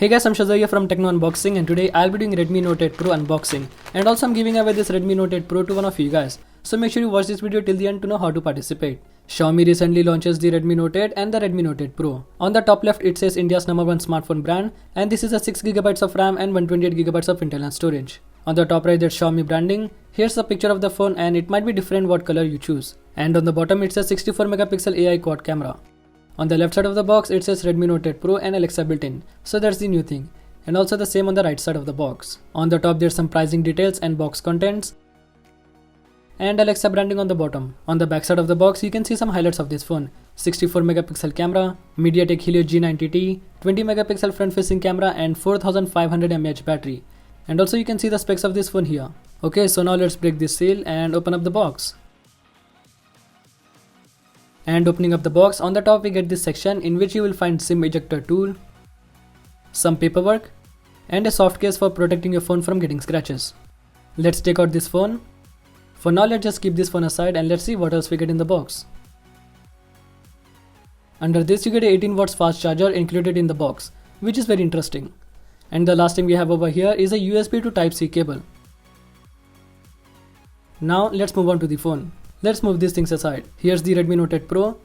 Hey guys, I'm Shaizor here from Techno Unboxing, and today I'll be doing Redmi Note 8 Pro unboxing, and also I'm giving away this Redmi Note 8 Pro to one of you guys. So make sure you watch this video till the end to know how to participate. Xiaomi recently launches the Redmi Note 8 and the Redmi Note 8 Pro. On the top left it says India's #1 smartphone brand, and this is a 6GB of RAM and 128GB of internal storage. On the top right there's Xiaomi branding. Here's a picture of the phone, and it might be different what color you choose. And on the bottom it says 64MP AI quad camera. On the left side of the box it says Redmi Note 8 Pro and Alexa built in, so that's the new thing. And also the same on the right side of the box. On the top there's some pricing details and box contents, and Alexa branding on the bottom. On the back side of the box you can see some highlights of this phone. 64MP camera, MediaTek Helio G90T, 20MP front facing camera, and 4500 mAh battery. And also you can see the specs of this phone here. Okay, so now let's break this seal and open up the box. And opening up the box, on the top we get this section in which you will find SIM ejector tool, some paperwork, and a soft case for protecting your phone from getting scratches. Let's take out this phone. For now let's just keep this phone aside and let's see what else we get in the box. Under this you get a 18 watts fast charger included in the box, which is very interesting. And the last thing we have over here is a USB to Type-C cable. Now let's move on to the phone. Let's move these things aside. Here's the Redmi Note 8 Pro.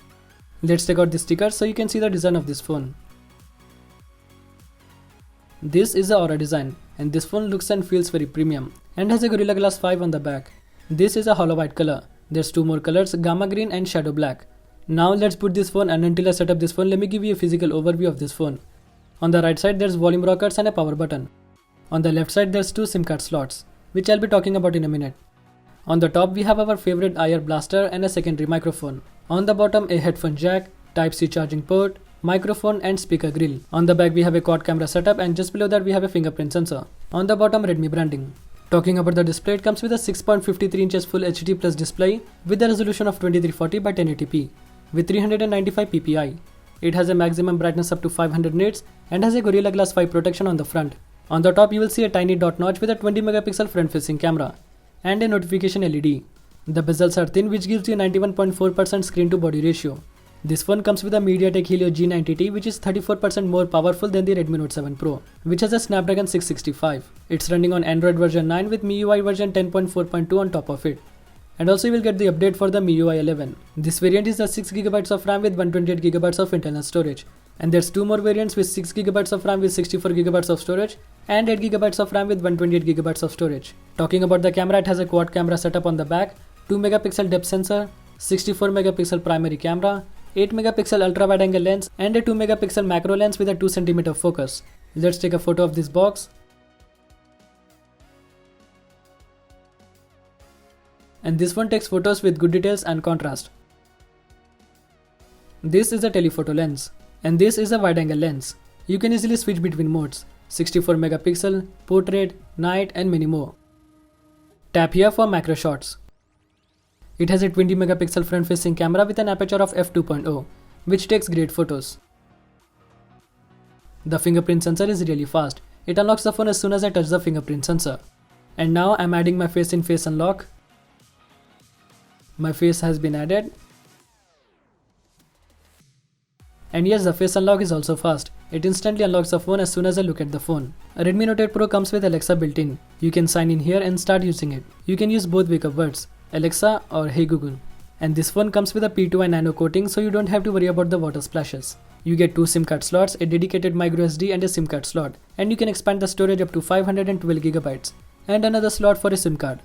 Let's take out the sticker so you can see the design of this phone. This is the Aura design, and this phone looks and feels very premium and has a Gorilla Glass 5 on the back. This is a hollow white color. There's two more colors, Gamma Green and Shadow Black. Now let's put this phone, and until I set up this phone, let me give you a physical overview of this phone. On the right side there's volume rockers and a power button. On the left side there's two SIM card slots, which I'll be talking about in a minute. On the top we have our favorite IR blaster and a secondary microphone. On the bottom a headphone jack, Type-C charging port, microphone and speaker grill. On the back we have a quad camera setup, and just below that we have a fingerprint sensor. On the bottom Redmi branding. Talking about the display, it comes with a 6.53 inches Full HD Plus display with a resolution of 2340 by 1080p with 395 ppi. It has a maximum brightness up to 500 nits and has a Gorilla Glass 5 protection on the front. On the top you will see a tiny dot notch with a 20MP front facing camera and a notification LED. The bezels are thin, which gives you 91.4% screen to body ratio. This phone comes with a MediaTek Helio G90T, which is 34% more powerful than the Redmi Note 7 Pro, which has a Snapdragon 665. It's running on Android version 9 with MIUI version 10.4.2 on top of it. And also you will get the update for the MIUI 11. This variant is the 6GB of RAM with 128GB of internal storage. And there's two more variants with 6GB of RAM with 64GB of storage and 8GB of RAM with 128GB of storage. Talking about the camera, it has a quad camera setup on the back, 2MP depth sensor, 64MP primary camera, 8MP ultra wide angle lens, and a 2MP macro lens with a 2cm focus. Let's take a photo of this box. And this one takes photos with good details and contrast. This is a telephoto lens, and this is a wide angle lens. You can easily switch between modes: 64MP, portrait, night, and many more. Tap here for macro shots. It has a 20MP front facing camera with an aperture of f2.0, which takes great photos. The fingerprint sensor is really fast. It unlocks the phone as soon as I touch the fingerprint sensor. And now I'm adding my face in face unlock. My face has been added. And yes, the face unlock is also fast. It instantly unlocks the phone as soon as I look at the phone. A Redmi Note 8 Pro comes with Alexa built in. You can sign in here and start using it. You can use both wake up words, Alexa or Hey Google. And this phone comes with a P2i nano coating, so you don't have to worry about the water splashes. You get two SIM card slots, a dedicated microSD and a SIM card slot. And you can expand the storage up to 512GB and another slot for a SIM card.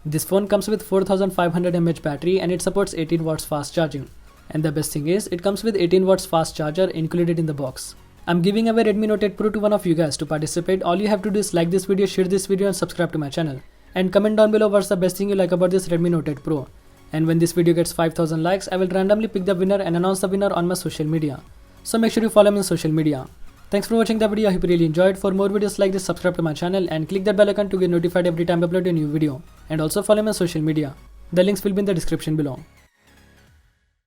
This phone comes with 4500 mAh battery, and it supports 18 watts fast charging. And the best thing is, it comes with 18 watts fast charger included in the box. I'm giving away Redmi Note 8 Pro to one of you guys. To participate, all you have to do is like this video, share this video, and subscribe to my channel. And comment down below what's the best thing you like about this Redmi Note 8 Pro. And when this video gets 5000 likes, I will randomly pick the winner and announce the winner on my social media. So make sure you follow me on social media. Thanks for watching the video. I hope you really enjoyed. For more videos like this, subscribe to my channel and click that bell icon to get notified every time I upload a new video. And also follow me on social media. The links will be in the description below.